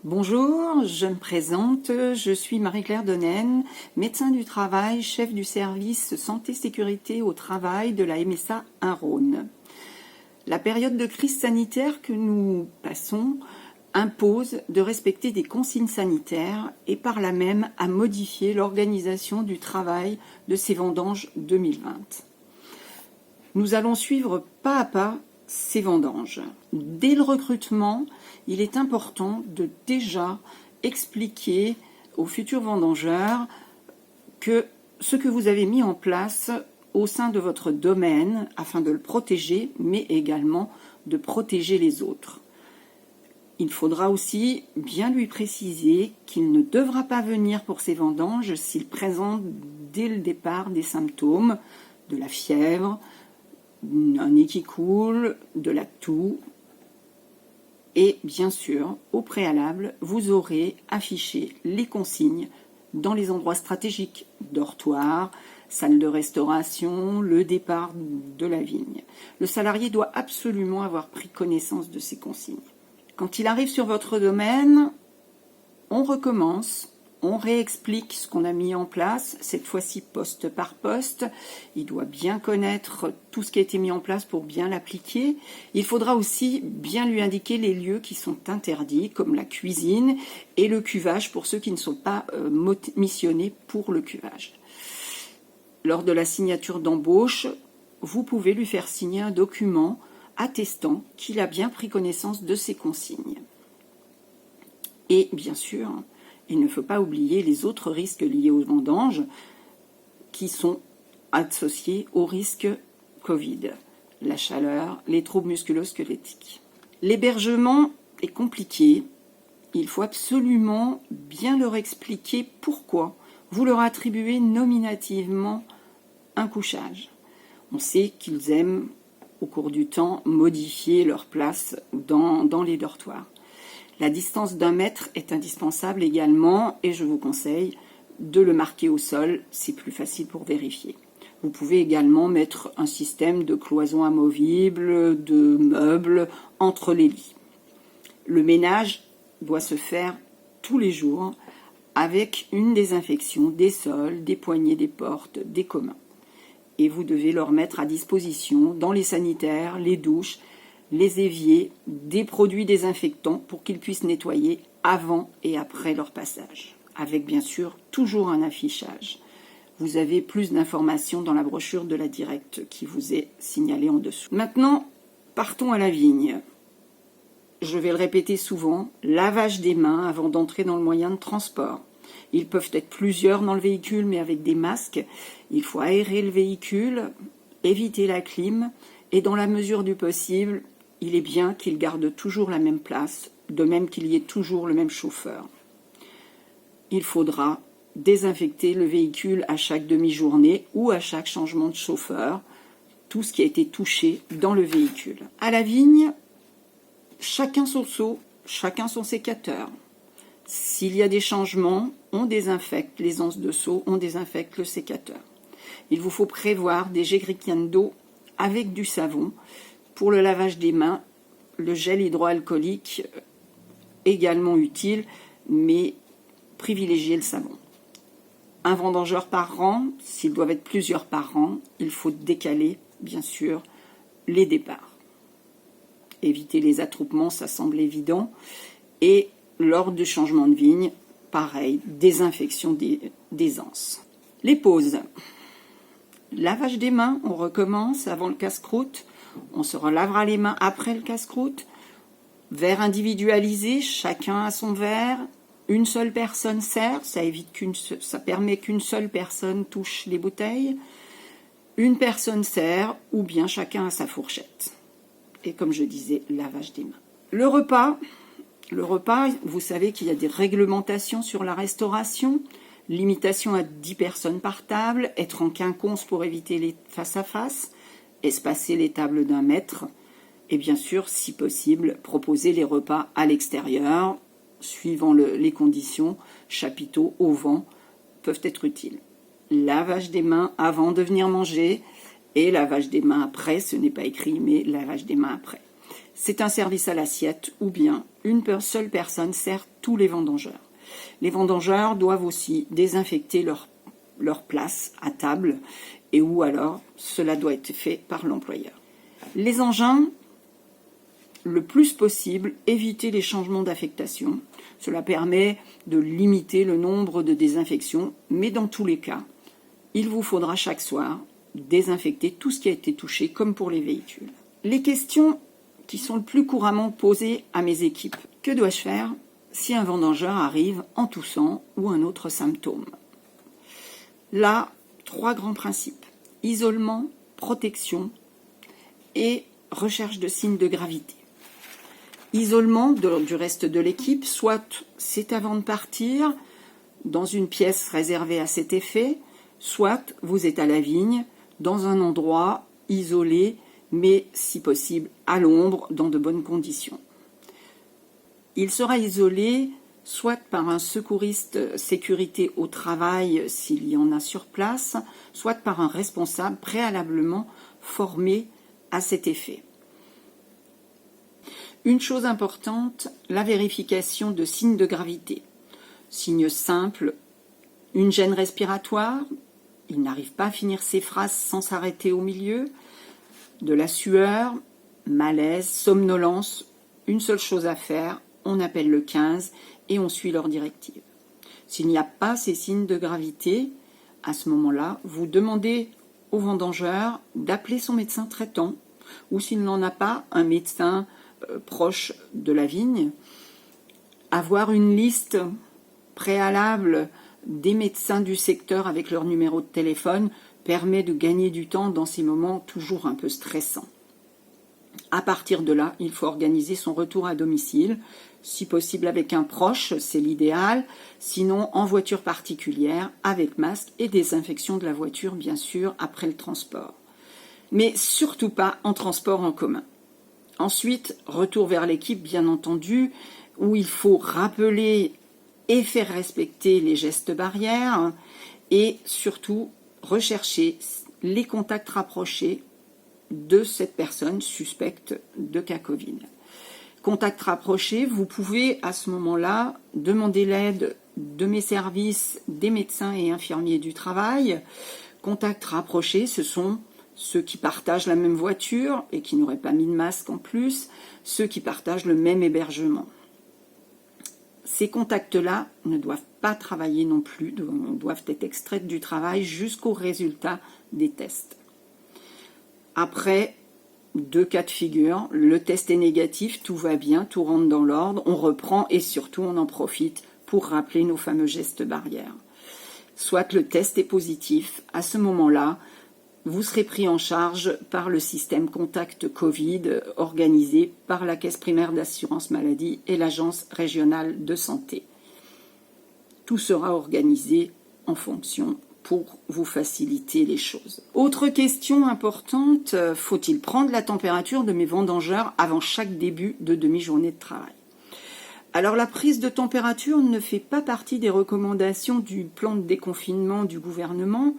Bonjour, je me présente, je suis Marie-Claire Donnen, médecin du travail, chef du service santé-sécurité au travail de la MSA Rhône. La période de crise sanitaire que nous passons impose de respecter des consignes sanitaires et par là même à modifier l'organisation du travail de ces vendanges 2020. Nous allons suivre pas à pas ces vendanges. Dès le recrutement, il est important de déjà expliquer aux futurs vendangeurs que ce que vous avez mis en place au sein de votre domaine afin de le protéger, mais également de protéger les autres. Il faudra aussi bien lui préciser qu'il ne devra pas venir pour ces vendanges s'il présente dès le départ des symptômes, de la fièvre, un nez qui coule, de la toux. Et bien sûr, au préalable, vous aurez affiché les consignes dans les endroits stratégiques, dortoir, salle de restauration, le départ de la vigne. Le salarié doit absolument avoir pris connaissance de ces consignes. Quand il arrive sur votre domaine, on recommence. On réexplique ce qu'on a mis en place, cette fois-ci poste par poste. Il doit bien connaître tout ce qui a été mis en place pour bien l'appliquer. Il faudra aussi bien lui indiquer les lieux qui sont interdits, comme la cuisine et le cuvage pour ceux qui ne sont pas missionnés pour le cuvage. Lors de la signature d'embauche, vous pouvez lui faire signer un document attestant qu'il a bien pris connaissance de ces consignes. Et bien sûr, il ne faut pas oublier les autres risques liés aux vendanges qui sont associés au risque Covid, la chaleur, les troubles musculo-squelettiques. L'hébergement est compliqué. Il faut absolument bien leur expliquer pourquoi vous leur attribuez nominativement un couchage. On sait qu'ils aiment, au cours du temps, modifier leur place dans les dortoirs. La distance d'1 mètre est indispensable également et je vous conseille de le marquer au sol, c'est plus facile pour vérifier. Vous pouvez également mettre un système de cloisons amovibles, de meubles entre les lits. Le ménage doit se faire tous les jours avec une désinfection des sols, des poignées des portes, des communs. Et vous devez leur mettre à disposition dans les sanitaires, les douches, les éviers, des produits désinfectants pour qu'ils puissent nettoyer avant et après leur passage. Avec bien sûr toujours un affichage. Vous avez plus d'informations dans la brochure de la directe qui vous est signalée en dessous. Maintenant, partons à la vigne. Je vais le répéter souvent, lavage des mains avant d'entrer dans le moyen de transport. Ils peuvent être plusieurs dans le véhicule, mais avec des masques. Il faut aérer le véhicule, éviter la clim, et dans la mesure du possible, il est bien qu'il garde toujours la même place, de même qu'il y ait toujours le même chauffeur. Il faudra désinfecter le véhicule à chaque demi-journée ou à chaque changement de chauffeur, tout ce qui a été touché dans le véhicule. À la vigne, chacun son seau, chacun son sécateur. S'il y a des changements, on désinfecte les anses de seau, on désinfecte le sécateur. Il vous faut prévoir des jerrycans d'eau avec du savon. Pour le lavage des mains, le gel hydroalcoolique également utile, mais privilégiez le savon. Un vendangeur par rang, s'ils doivent être plusieurs par rang, il faut décaler, bien sûr, les départs. Éviter les attroupements, ça semble évident. Et lors du changement de vigne, pareil, désinfection des anses. Les pauses. Lavage des mains, on recommence avant le casse-croûte. On se relavera les mains après le casse-croûte. Verre individualisé, chacun a son verre. Une seule personne sert, ça permet qu'une seule personne touche les bouteilles. Une personne sert, ou bien chacun a sa fourchette. Et comme je disais, lavage des mains. Le repas, vous savez qu'il y a des réglementations sur la restauration. Limitation à 10 personnes par table, être en quinconce pour éviter les face-à-face. Espacer les tables d'1 mètre et bien sûr, si possible, proposer les repas à l'extérieur, suivant les conditions, chapiteaux, au vent, peuvent être utiles. Lavage des mains avant de venir manger et lavage des mains après, ce n'est pas écrit, mais lavage des mains après. C'est un service à l'assiette ou bien une seule personne sert tous les vendangeurs. Les vendangeurs doivent aussi désinfecter leur place à table et ou alors cela doit être fait par l'employeur. Les engins, le plus possible, éviter les changements d'affectation. Cela permet de limiter le nombre de désinfections, mais dans tous les cas, il vous faudra chaque soir désinfecter tout ce qui a été touché, comme pour les véhicules. Les questions qui sont le plus couramment posées à mes équipes. Que dois-je faire si un vendangeur arrive en toussant ou un autre symptôme? Là, 3 grands principes. Isolement, protection et recherche de signes de gravité. Isolement du reste de l'équipe, soit c'est avant de partir, dans une pièce réservée à cet effet, soit vous êtes à la vigne, dans un endroit isolé, mais si possible à l'ombre, dans de bonnes conditions. Il sera isolé soit par un secouriste sécurité au travail s'il y en a sur place, soit par un responsable préalablement formé à cet effet. Une chose importante, la vérification de signes de gravité. Signes simples, une gêne respiratoire, il n'arrive pas à finir ses phrases sans s'arrêter au milieu, de la sueur, malaise, somnolence, une seule chose à faire, on appelle le 15 et on suit leurs directives. S'il n'y a pas ces signes de gravité, à ce moment-là, vous demandez au vendangeur d'appeler son médecin traitant ou s'il n'en a pas, un médecin proche de la vigne, avoir une liste préalable des médecins du secteur avec leur numéro de téléphone permet de gagner du temps dans ces moments toujours un peu stressants. À partir de là, il faut organiser son retour à domicile, si possible avec un proche, c'est l'idéal, sinon en voiture particulière, avec masque et désinfection de la voiture, bien sûr, après le transport. Mais surtout pas en transport en commun. Ensuite, retour vers l'équipe, bien entendu, où il faut rappeler et faire respecter les gestes barrières et surtout rechercher les contacts rapprochés de cette personne suspecte de cas Covid. Contact rapproché, vous pouvez à ce moment-là demander l'aide de mes services, des médecins et infirmiers du travail. Contact rapproché, ce sont ceux qui partagent la même voiture et qui n'auraient pas mis de masque en plus, ceux qui partagent le même hébergement. Ces contacts-là ne doivent pas travailler non plus, doivent être extraits du travail jusqu'au résultat des tests. Après, 2 cas de figure, le test est négatif, tout va bien, tout rentre dans l'ordre, on reprend et surtout on en profite pour rappeler nos fameux gestes barrières. Soit le test est positif, à ce moment-là, vous serez pris en charge par le système Contact Covid organisé par la Caisse primaire d'assurance maladie et l'Agence régionale de santé. Tout sera organisé en fonction pour vous faciliter les choses. Autre question importante, faut-il prendre la température de mes vendangeurs avant chaque début de demi-journée de travail? Alors la prise de température ne fait pas partie des recommandations du plan de déconfinement du gouvernement.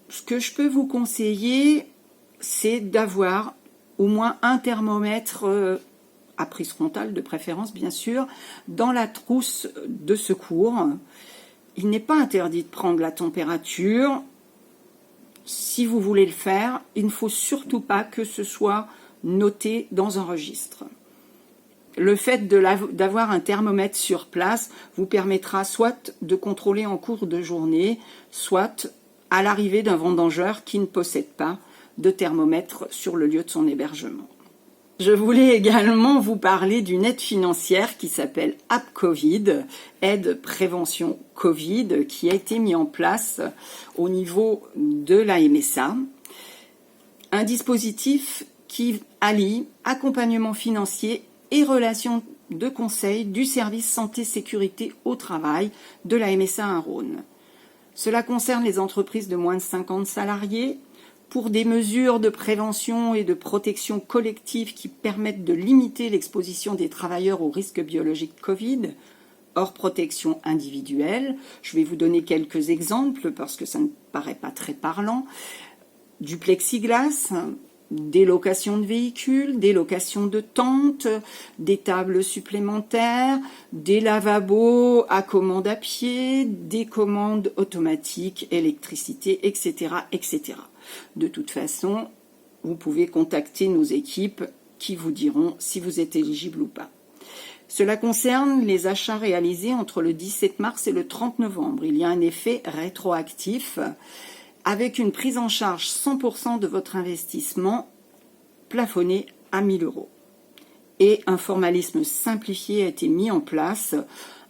Ce que je peux vous conseiller, c'est d'avoir au moins un thermomètre à prise frontale, de préférence bien sûr, dans la trousse de secours. Il n'est pas interdit de prendre la température. Si vous voulez le faire, il ne faut surtout pas que ce soit noté dans un registre. Le fait d'avoir un thermomètre sur place vous permettra soit de contrôler en cours de journée, soit à l'arrivée d'un vendangeur qui ne possède pas de thermomètre sur le lieu de son hébergement. Je voulais également vous parler d'une aide financière qui s'appelle App Covid, aide prévention Covid, qui a été mise en place au niveau de la MSA. Un dispositif qui allie accompagnement financier et relations de conseil du service santé-sécurité au travail de la MSA un-Rhône. Cela concerne les entreprises de moins de 50 salariés pour des mesures de prévention et de protection collective qui permettent de limiter l'exposition des travailleurs aux risques biologiques Covid, hors protection individuelle. Je vais vous donner quelques exemples parce que ça ne paraît pas très parlant. Du plexiglas, des locations de véhicules, des locations de tentes, des tables supplémentaires, des lavabos à commande à pied, des commandes automatiques, électricité, etc., etc. De toute façon, vous pouvez contacter nos équipes qui vous diront si vous êtes éligible ou pas. Cela concerne les achats réalisés entre le 17 mars et le 30 novembre. Il y a un effet rétroactif avec une prise en charge 100% de votre investissement plafonné à 1 000 €. Et un formalisme simplifié a été mis en place,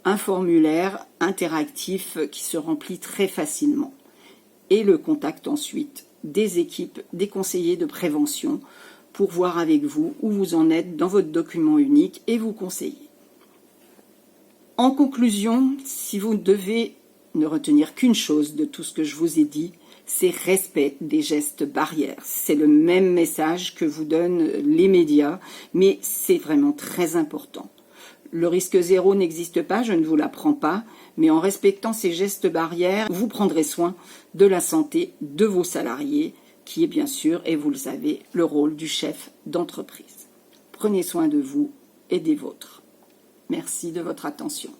un formulaire interactif qui se remplit très facilement. Et le contact ensuite des équipes, des conseillers de prévention pour voir avec vous où vous en êtes dans votre document unique et vous conseiller. En conclusion, si vous devez ne retenir qu'une chose de tout ce que je vous ai dit, c'est respect des gestes barrières. C'est le même message que vous donnent les médias, mais c'est vraiment très important. Le risque zéro n'existe pas, je ne vous l'apprends pas, mais en respectant ces gestes barrières, vous prendrez soin de la santé de vos salariés, qui est bien sûr, et vous le savez, le rôle du chef d'entreprise. Prenez soin de vous et des vôtres. Merci de votre attention.